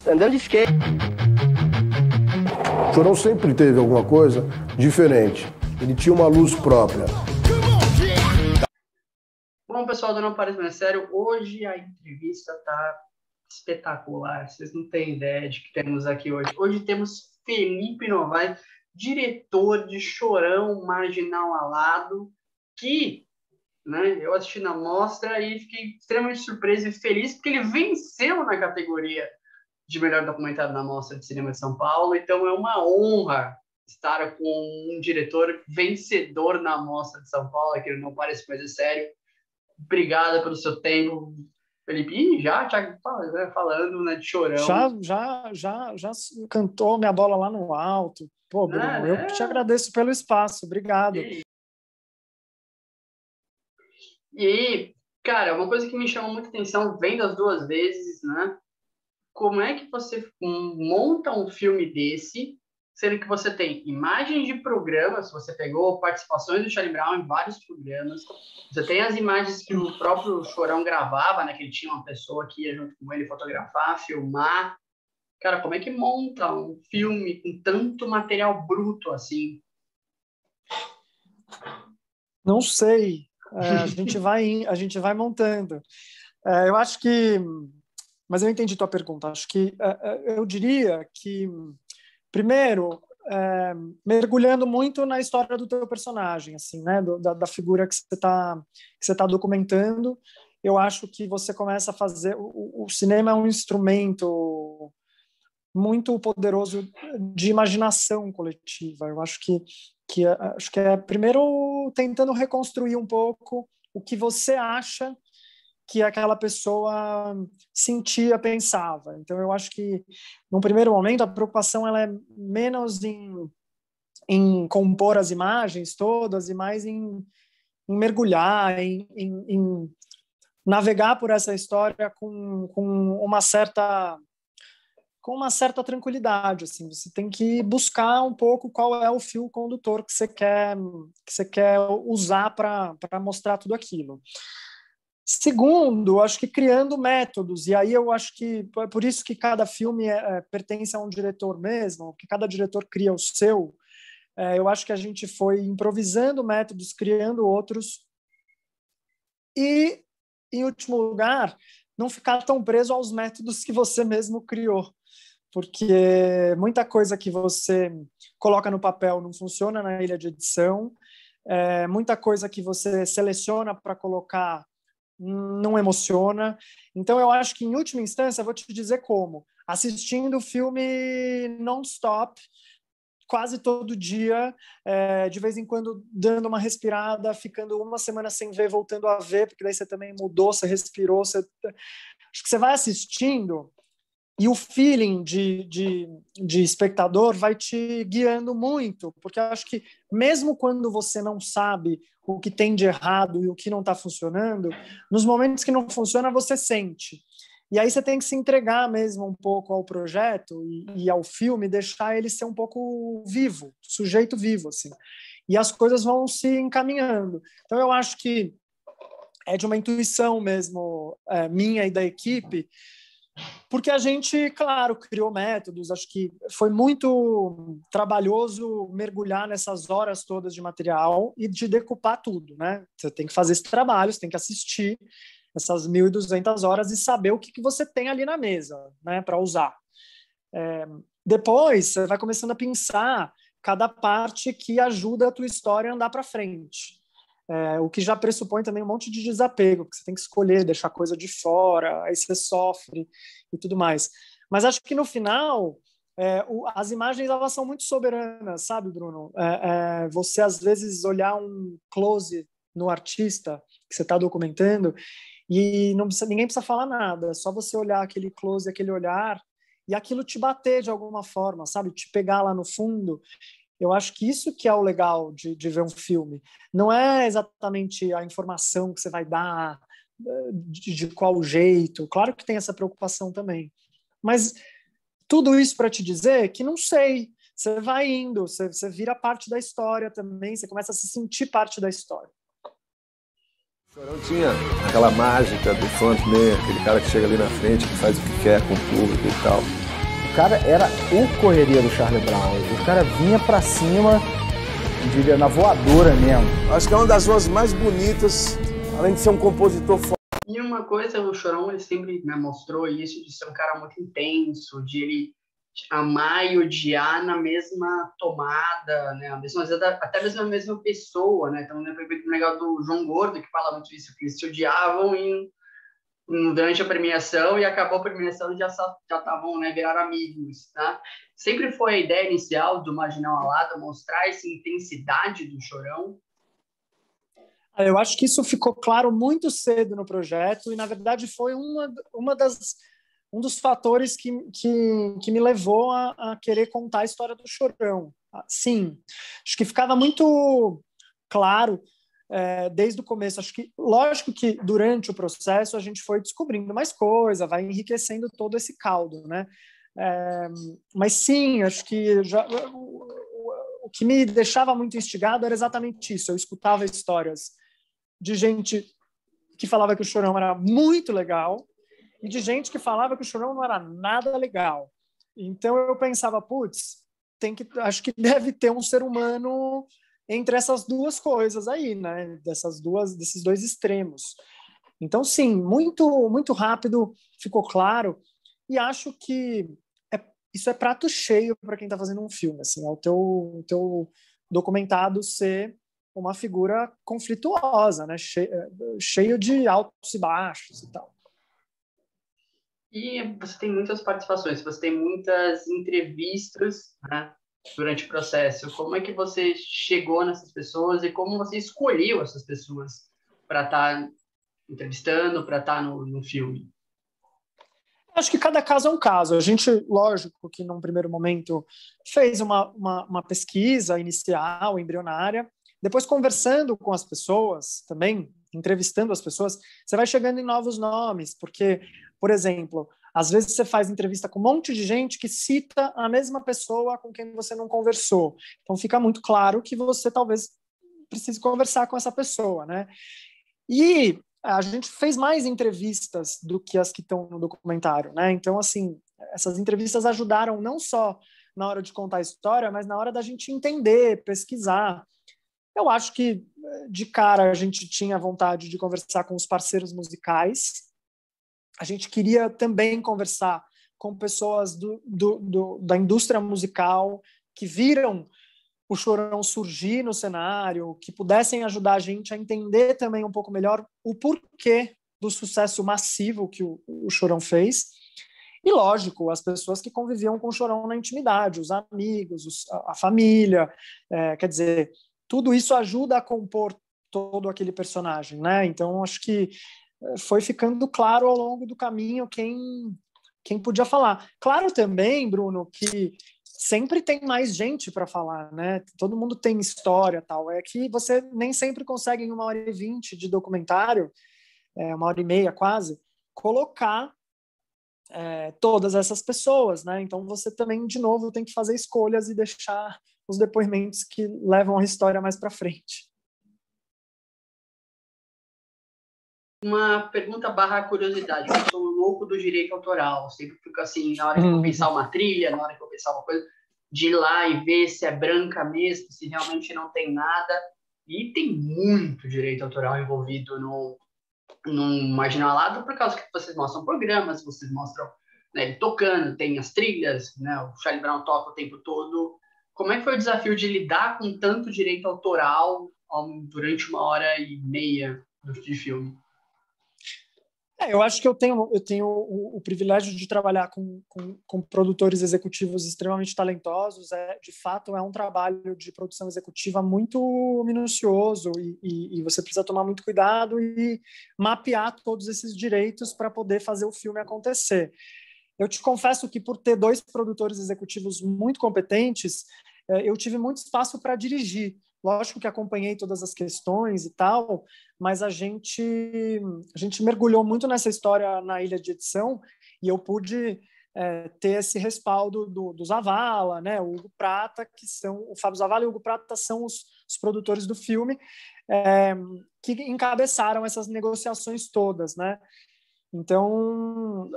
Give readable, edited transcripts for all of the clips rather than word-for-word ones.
Andando de skate. O Chorão sempre teve alguma coisa diferente. Ele tinha uma luz própria. Bom, pessoal do Não Parece Mais Sério, hoje a entrevista tá espetacular. Vocês não têm ideia de que temos aqui hoje. Hoje temos Felipe Novaes, diretor de Chorão Marginal Alado, que, né, eu assisti na mostra e fiquei extremamente surpreso e feliz porque ele venceu na categoria de melhor documentário na Mostra de Cinema de São Paulo. Então é uma honra estar com um diretor vencedor na Mostra de São Paulo, que Não Parece Mais Sério. Obrigado pelo seu tempo, Felipe. E já falando, né, de Chorão. Já cantou minha bola lá no alto. Pô, Bruno, eu te agradeço pelo espaço. Obrigado. E aí, cara, uma coisa que me chamou muita atenção, vendo as duas vezes, né? Como é que você monta um filme desse, sendo que você tem imagens de programas, você pegou participações do Charlie Brown em vários programas, você tem as imagens que o próprio Chorão gravava, né, que ele tinha uma pessoa que ia junto com ele fotografar, filmar. Cara, como é que monta um filme com tanto material bruto assim? Não sei. A gente vai montando. Eu acho que... Mas eu entendi tua pergunta. Acho que eu diria que, primeiro, mergulhando muito na história do teu personagem, assim, né, da figura que você tá documentando, eu acho que você começa a fazer... O cinema é um instrumento muito poderoso de imaginação coletiva. Eu acho que é primeiro tentando reconstruir um pouco o que você acha que aquela pessoa sentia, pensava. Então, eu acho que, num primeiro momento, a preocupação ela é menos em compor as imagens todas e mais em mergulhar, em navegar por essa história com uma certa tranquilidade. Assim. Você tem que buscar um pouco qual é o fio condutor que você quer usar para mostrar tudo aquilo. Segundo, acho que criando métodos, e aí eu acho que é por isso que cada filme pertence a um diretor mesmo, que cada diretor cria o seu. Eu acho que a gente foi improvisando métodos, criando outros, e, em último lugar, não ficar tão preso aos métodos que você mesmo criou, porque muita coisa que você coloca no papel não funciona na ilha de edição, muita coisa que você seleciona para colocar não emociona. Então, eu acho que, em última instância, vou te dizer como. Assistindo o filme non-stop, quase todo dia, de vez em quando dando uma respirada, ficando uma semana sem ver, voltando a ver, porque daí você também mudou, você respirou. Acho que você vai assistindo e o feeling de espectador vai te guiando muito, porque eu acho que mesmo quando você não sabe o que tem de errado e o que não está funcionando, nos momentos que não funciona, você sente. E aí você tem que se entregar mesmo um pouco ao projeto e ao filme, deixar ele ser um pouco vivo, sujeito vivo, assim. E as coisas vão se encaminhando. Então eu acho que é de uma intuição mesmo, minha e da equipe, porque a gente, claro, criou métodos. Acho que foi muito trabalhoso mergulhar nessas horas todas de material e de decupar tudo, né? Você tem que fazer esse trabalho, você tem que assistir essas 1.200 horas e saber o que você tem ali na mesa, né, para usar. Depois, você vai começando a pensar cada parte que ajuda a tua história a andar para frente. O que já pressupõe também um monte de desapego, porque você tem que escolher, deixar coisa de fora, aí você sofre e tudo mais. Mas acho que no final, as imagens elas são muito soberanas, sabe, Bruno? Você às vezes olhar um close no artista que você está documentando e ninguém precisa falar nada, é só você olhar aquele close, aquele olhar, e aquilo te bater de alguma forma, sabe? Te pegar lá no fundo. Eu acho que isso que é o legal de ver um filme. Não é exatamente a informação que você vai dar, de qual jeito. Claro que tem essa preocupação também. Mas tudo isso para te dizer que não sei. Você vai indo, você vira parte da história também, você começa a se sentir parte da história. O Chorão tinha aquela mágica do frontman, aquele cara que chega ali na frente, que faz o que quer com o público e tal. O cara era o correria do Charlie Brown. O cara vinha pra cima, diria, na voadora mesmo. Acho que é uma das vozes mais bonitas, além de ser um compositor foda. E uma coisa, o Chorão, ele sempre, né, mostrou isso, de ser um cara muito intenso, de ele amar e odiar na mesma tomada, né, até mesmo a mesma pessoa, né, então foi muito legal do João Gordo, que fala muito isso, que eles se odiavam durante a premiação, e acabou a premiação e já estavam, né, viraram amigos, tá? Sempre foi a ideia inicial do Marginal Alado mostrar essa intensidade do Chorão. Eu acho que isso ficou claro muito cedo no projeto e, na verdade, foi um dos fatores que me levou a querer contar a história do Chorão. Sim, acho que ficava muito claro desde o começo. Acho que, lógico que durante o processo a gente foi descobrindo mais coisa, vai enriquecendo todo esse caldo, né? Mas sim, acho que o que me deixava muito instigado era exatamente isso. Eu escutava histórias de gente que falava que o Chorão era muito legal e de gente que falava que o Chorão não era nada legal. Então eu pensava, putz, acho que deve ter um ser humano entre essas duas coisas aí, né? Desses dois extremos. Então, sim, muito, muito rápido ficou claro, e acho que isso é prato cheio para quem está fazendo um filme, assim, é o teu documentado ser uma figura conflituosa, né? Cheio de altos e baixos e tal. E você tem muitas participações, você tem muitas entrevistas, né, durante o processo. Como é que você chegou nessas pessoas e como você escolheu essas pessoas para estar entrevistando, para estar no filme? Acho que cada caso é um caso. A gente, lógico, que num primeiro momento fez uma pesquisa inicial, embrionária. Depois, conversando com as pessoas também, entrevistando as pessoas, você vai chegando em novos nomes, porque, por exemplo, às vezes você faz entrevista com um monte de gente que cita a mesma pessoa com quem você não conversou. Então, fica muito claro que você talvez precise conversar com essa pessoa, né? E a gente fez mais entrevistas do que as que estão no documentário, né? Então, assim, essas entrevistas ajudaram não só na hora de contar a história, mas na hora da gente entender, pesquisar. Eu acho que, de cara, a gente tinha vontade de conversar com os parceiros musicais. A gente queria também conversar com pessoas da indústria musical que viram o Chorão surgir no cenário, que pudessem ajudar a gente a entender também um pouco melhor o porquê do sucesso massivo que o Chorão fez. E, lógico, as pessoas que conviviam com o Chorão na intimidade, os amigos, a família, quer dizer, tudo isso ajuda a compor todo aquele personagem, né? Então, acho que foi ficando claro ao longo do caminho quem podia falar. Claro também, Bruno, que sempre tem mais gente para falar, né? Todo mundo tem história, tal. É que você nem sempre consegue em 1h20 de documentário, 1h30 quase, colocar todas essas pessoas, né? Então você também, de novo, tem que fazer escolhas e deixar os depoimentos que levam a história mais para frente. Uma pergunta barra curiosidade. Eu sou louco do direito autoral. Eu sempre fico assim, na hora que eu vou pensar uma trilha, na hora que eu vou pensar uma coisa, de ir lá e ver se é branca mesmo, se realmente não tem nada. E tem muito direito autoral envolvido no Marginal Alado, por causa que vocês mostram programas, vocês mostram, né, ele tocando, tem as trilhas, né, o Charlie Brown toca o tempo todo. Como é que foi o desafio de lidar com tanto direito autoral durante 1h30 de filme? Eu acho que eu tenho o privilégio de trabalhar com produtores executivos extremamente talentosos. De fato, é um trabalho de produção executiva muito minucioso e você precisa tomar muito cuidado e mapear todos esses direitos para poder fazer o filme acontecer. Eu te confesso que, por ter 2 produtores executivos muito competentes, eu tive muito espaço para dirigir. Lógico que acompanhei todas as questões e tal, mas a gente mergulhou muito nessa história na ilha de edição e eu pude ter esse respaldo do Zavala, né, o Hugo Prata, o Fábio Zavala e o Hugo Prata são os produtores do filme, que encabeçaram essas negociações todas, né? Então,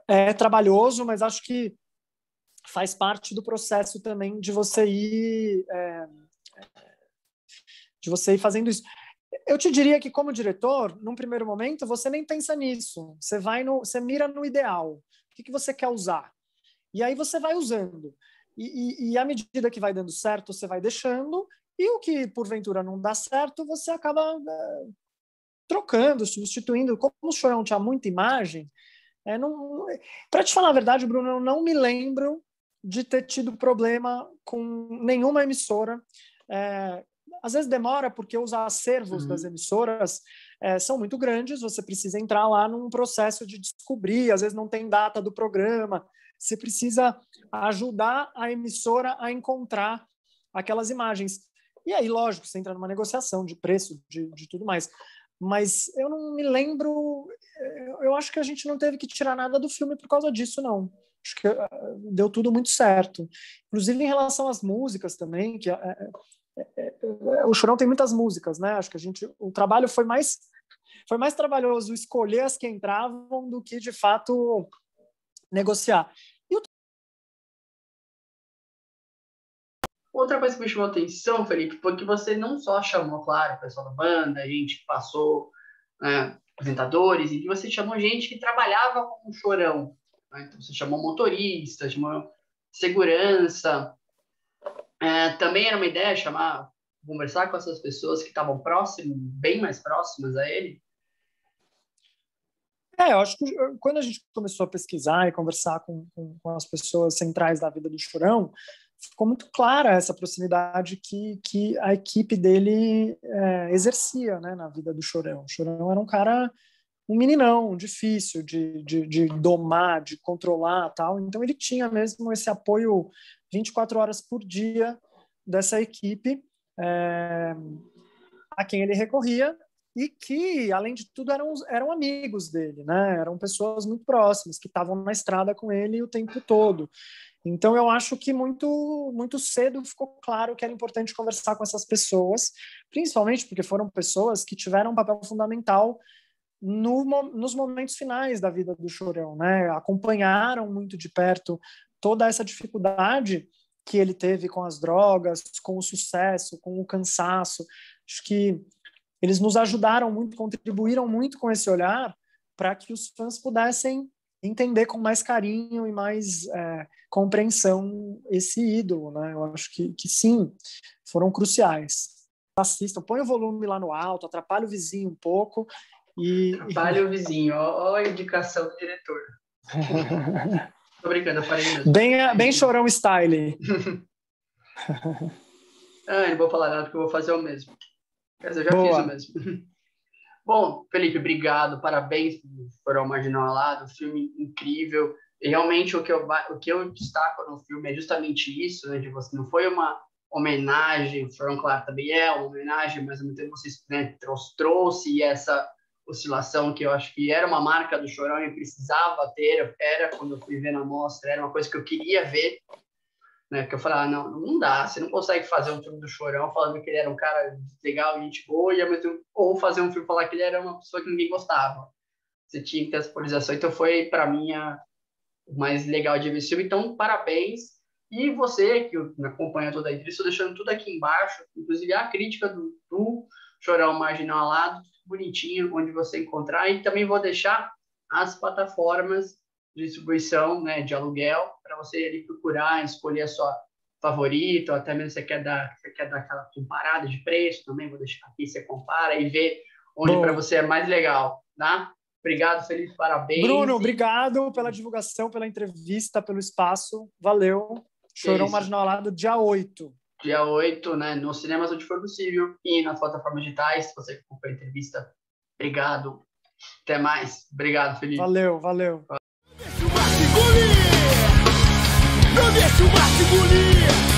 é trabalhoso, mas acho que faz parte do processo também de você ir fazendo isso. Eu te diria que, como diretor, num primeiro momento, você nem pensa nisso. Você mira no ideal. O que você quer usar? E aí você vai usando. E à medida que vai dando certo, você vai deixando. E o que, porventura, não dá certo, você acaba trocando, substituindo. Como o Chorão tinha muita imagem, para te falar a verdade, Bruno, eu não me lembro de ter tido problema com nenhuma emissora. Às vezes demora porque os acervos das emissoras são muito grandes, você precisa entrar lá num processo de descobrir, às vezes não tem data do programa, você precisa ajudar a emissora a encontrar aquelas imagens. E aí, lógico, você entra numa negociação de preço, de tudo mais. Mas eu não me lembro, eu acho que a gente não teve que tirar nada do filme por causa disso, não. Acho que deu tudo muito certo. Inclusive em relação às músicas também, que o Chorão tem muitas músicas, né? Acho que o trabalho foi mais trabalhoso escolher as que entravam do que, de fato, negociar. Outra coisa que me chamou a atenção, Felipe, foi que você não só chamou, claro, o pessoal da banda, a gente que passou, apresentadores, e que você chamou gente que trabalhava com o Chorão. Né? Então, você chamou motorista, chamou segurança. Também era uma ideia conversar com essas pessoas que estavam bem mais próximas a ele? Eu acho que quando a gente começou a pesquisar e conversar com as pessoas centrais da vida do Chorão, ficou muito clara essa proximidade que a equipe dele exercia, né, na vida do Chorão. O Chorão era um meninão difícil de domar, de controlar, tal. Então ele tinha mesmo esse apoio 24 horas por dia dessa equipe a quem ele recorria e que, além de tudo, eram amigos dele, né? Eram pessoas muito próximas, que estavam na estrada com ele o tempo todo. Então, eu acho que muito, muito cedo ficou claro que era importante conversar com essas pessoas, principalmente porque foram pessoas que tiveram um papel fundamental nos momentos finais da vida do Chorão, né? Acompanharam muito de perto toda essa dificuldade que ele teve com as drogas, com o sucesso, com o cansaço. Acho que eles nos ajudaram muito, contribuíram muito com esse olhar para que os fãs pudessem entender com mais carinho e mais compreensão esse ídolo, né? Eu acho que sim, foram cruciais. Assistam, põe o volume lá no alto, atrapalha o vizinho um pouco. Atrapalha o vizinho, ó a indicação do diretor. Tô brincando, eu falei mesmo. Bem Chorão style. Não vou falar nada porque eu vou fazer o mesmo. Quer dizer, eu já Boa. fiz o mesmo. Bom, Felipe, obrigado, parabéns por Chorão Marginal Alado, filme incrível. E realmente o que eu destaco no filme é justamente isso, né? De você não foi uma homenagem, o Chorão, claro, também é uma homenagem, mas ao mesmo tempo você, né, trouxe essa oscilação que eu acho que era uma marca do Chorão e precisava ter, era quando eu fui ver na mostra, era uma coisa que eu queria ver, né? Porque eu falei, não dá, você não consegue fazer um filme do Chorão falando que ele era um cara legal, gente boa, ou fazer um filme falar que ele era uma pessoa que ninguém gostava. Você tinha que ter essa polarização, então foi, para mim, o mais legal de ver esse filme. Então, parabéns. E você, que me acompanha toda a entrevista, estou deixando tudo aqui embaixo, inclusive a crítica do Chorão Marginal Alado, bonitinho, onde você encontrar. E também vou deixar as plataformas de distribuição, né, de aluguel, para você ali procurar, escolher a sua favorita, ou até mesmo você quer dar aquela comparada de preço, também vou deixar aqui, você compara e vê onde para você é mais legal, tá? Obrigado, Felipe, parabéns. Bruno, obrigado pela divulgação, pela entrevista, pelo espaço, valeu. Chorão Marginal Alado, dia 8. Dia 8, né, nos cinemas onde for possível e nas plataformas digitais, se você acompanha a entrevista, obrigado. Até mais. Obrigado, Felipe. Valeu. Não deixa o Márcio bulir!